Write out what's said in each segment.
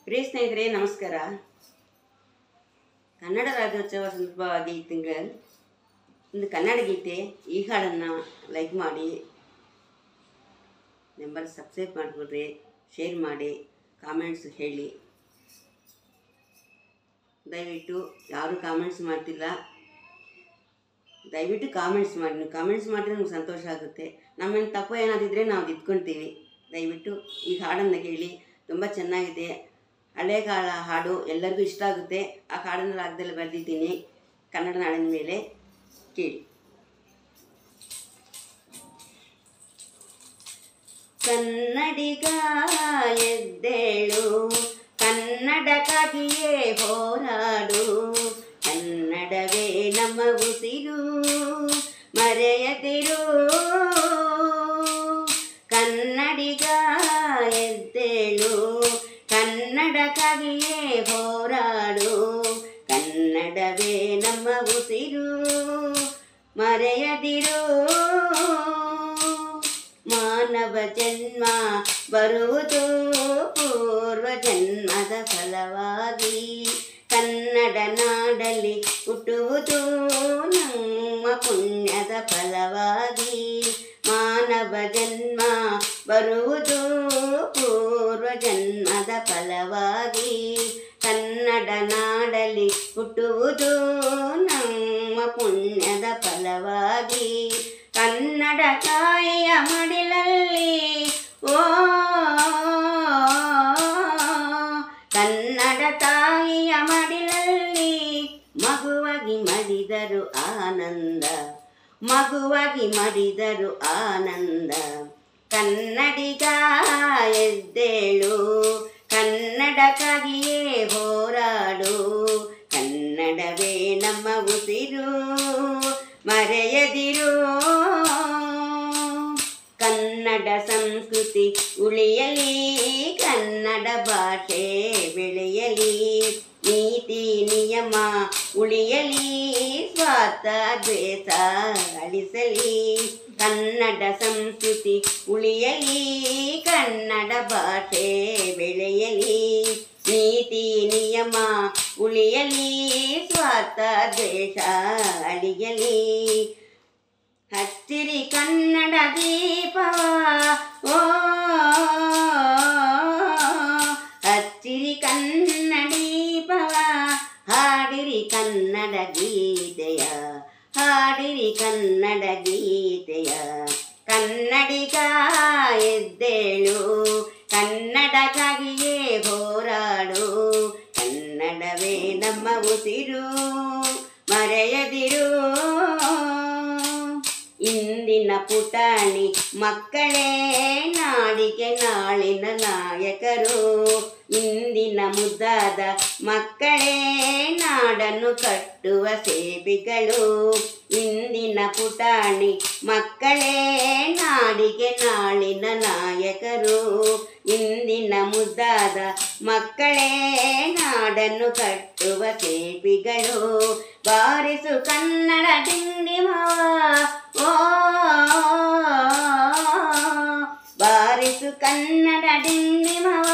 ಪ್ರಿಯ ಸ್ನೇಹಿತರೆ ನಮಸ್ಕಾರ. ಕನ್ನಡ ರಾಜ್ಯೋತ್ಸವ ಸಂದರ್ಭವಾಗಿ ಈ ತಿಂಗಳ ಒಂದು ಕನ್ನಡ ಗೀತೆ ಈ ಹಾಡನ್ನು ಲೈಕ್ ಮಾಡಿ, ನಂಬರ್ ಸಬ್ಸ್ಕ್ರೈಬ್ ಮಾಡಿಕೊಡ್ರಿ, ಶೇರ್ ಮಾಡಿ, ಕಾಮೆಂಟ್ಸ್ ಹೇಳಿ. ದಯವಿಟ್ಟು ಯಾರು ಕಾಮೆಂಟ್ಸ್ ಮಾಡ್ತಿಲ್ಲ, ದಯವಿಟ್ಟು ಕಾಮೆಂಟ್ಸ್ ಮಾಡಿ. ನೀವು ಕಾಮೆಂಟ್ಸ್ ಮಾಡಿದ್ರೆ ನಮ್ಗೆ ಸಂತೋಷ ಆಗುತ್ತೆ. ನಮ್ಮನ್ನು ತಪ್ಪು ಏನಾದಿದ್ರೆ ನಾವು ತಿದ್ಕೊಳ್ತೀವಿ. ದಯವಿಟ್ಟು ಈ ಹಾಡನ್ನು ಕೇಳಿ, ತುಂಬ ಚೆನ್ನಾಗಿದೆ. ಹಳೆ ಕಾಲ ಹಾಡು ಎಲ್ಲರಿಗೂ ಇಷ್ಟ ಆಗುತ್ತೆ. ಆ ಹಾಡನ್ನು ರಾಗದಲ್ಲಿ ಬರೆದಿದ್ದೀನಿ ಕನ್ನಡ ನಾಡಿನ ಮೇಲೆ, ಕೇಳಿ. ಕನ್ನಡಿಗ ಎದ್ದೇಳು, ಕನ್ನಡಕ್ಕಾಗಿಯೇ ಹೋರಾಡು, ಕನ್ನಡವೇ ನಮ್ಮ ಉಸಿರು, ಮರೆಯದಿರು. ಕನ್ನಡಿಗ ಎದ್ದೇಳು, ಕನ್ನಡಕ್ಕಾಗಿಯೇ ಹೋರಾಡು, ಕನ್ನಡವೇ ನಮ್ಮ ಉಸಿರು, ಮರೆಯದಿರು. ಮಾನವ ಜನ್ಮ ಬರುವುದು ಪೂರ್ವ ಜನ್ಮದ ಫಲವಾಗಿ, ಕನ್ನಡ ನಾಡಲ್ಲಿ ಹುಟ್ಟುವುದು ನಮ್ಮ ಪುಣ್ಯದ ಫಲವಾಗಿ. ಮಾನವ ಜನ್ಮ ಬರುವುದು ಪೂರ್ವ ಜನ್ಮದ ಫಲವಾಗಿ, ಕನ್ನಡ ನಾಡಲ್ಲಿ ಹುಟ್ಟುವುದು ನಮ್ಮ ಪುಣ್ಯದ ಫಲವಾಗಿ. ಕನ್ನಡ ತಾಯಿಯ ಮಡಿಲಲ್ಲಿ ಕನ್ನಡ ತಾಯಿಯ ಮಡಿಲಲ್ಲಿ ಮಗುವಾಗಿ ಮಡಿದರು ಆನಂದ, ಮಗುವಾಗಿ ಮಡಿದರು ಆನಂದ. ಕನ್ನಡಿಗ ಎದ್ದೇಳು, ಕನ್ನಡಕ್ಕಾಗಿಯೇ ಹೋರಾಡು, ಕನ್ನಡವೇ ನಮ್ಮ ಉಸಿರು, ಮರೆಯದಿರು. ಕನ್ನಡ ಸಂಸ್ಕೃತಿ ಉಳಿಯಲಿ, ಕನ್ನಡ ಭಾಷೆ ಬೆಳೆಯಲಿ, ನೀತಿ ನಿಯಮ ಉಳಿಯಲಿ, ಸ್ವಾರ್ಥ ದ್ವೇಷ ಅಳಿಸಲಿ. ಕನ್ನಡ ಸಂಸ್ಕೃತಿ ಉಳಿಯಲಿ, ಕನ್ನಡ ಭಾಷೆ ಬೆಳೆಯಲಿ, ನೀತಿ ನಿಯಮ ಉಳಿಯಲಿ, ಸ್ವಾರ್ಥ ದ್ವೇಷ ಅಳಿಯಲಿ. ಹಚ್ಚಿರಿ ಕನ್ನಡ ದೀಪವ, ಹಚ್ಚಿರಿ ಕನ್ನಡೀಪವ, ಹಾಡಿರಿ ಕನ್ನಡ ಗೀತೆಯ, ಹಾಡಿರಿ ಕನ್ನಡ ಗೀತೆಯ. ಕನ್ನಡಿಗ ಎದ್ದೇಳು, ಕನ್ನಡಕ್ಕಾಗಿಯೇ ಹೋರಾಡು, ಕನ್ನಡವೇ ನಮ್ಮ ಉಸಿರು, ಮರೆಯದಿರು. ಇಂದಿನ ಪುಟಾಣಿ ಮಕ್ಕಳೇ ನಾಡಿಗೆ ನಾಳಿನ ನಾಯಕರು, ಇಂದಿನ ಮುದ್ದಾದ ಮಕ್ಕಳೇ ನಾಡನ್ನು ಕಟ್ಟುವ ಸೇಬಿಗಳು. ಇಂದಿನ ಪುಟಾಣಿ ಮಕ್ಕಳೇ ನಾಡಿಗೆ ನಾಳಿನ ನಾಯಕರು, ಇಂದಿನ ಮುದ್ದಾದ ಮಕ್ಕಳೇ ನಾಡನ್ನು ಕಟ್ಟುವ ಸೇಬಿಗಳು. ಬಾರಿಸು ಕನ್ನಡ ಡಿಂಡಿಮವ, ಬಾರಿಸು ಕನ್ನಡ ಡಿಂಡಿಮವ,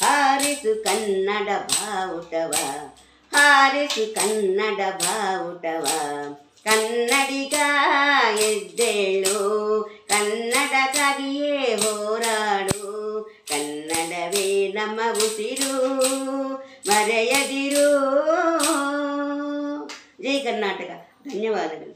ಹಾರಿಸು ಕನ್ನಡ ಬಾವುಟವ, ಹಾರಿಸು ಕನ್ನಡ ಬಾವುಟವ. ಕನ್ನಡಿಗ ಎದ್ದೇಳು, ಕನ್ನಡಕ್ಕಾಗಿಯೇ ಹೋರಾಡು, ಕನ್ನಡವೇ ನಮ್ಮ ಉಸಿರು, ಮರೆಯದಿರು. ಜೈ ಕರ್ನಾಟಕ. ಧನ್ಯವಾದಗಳು.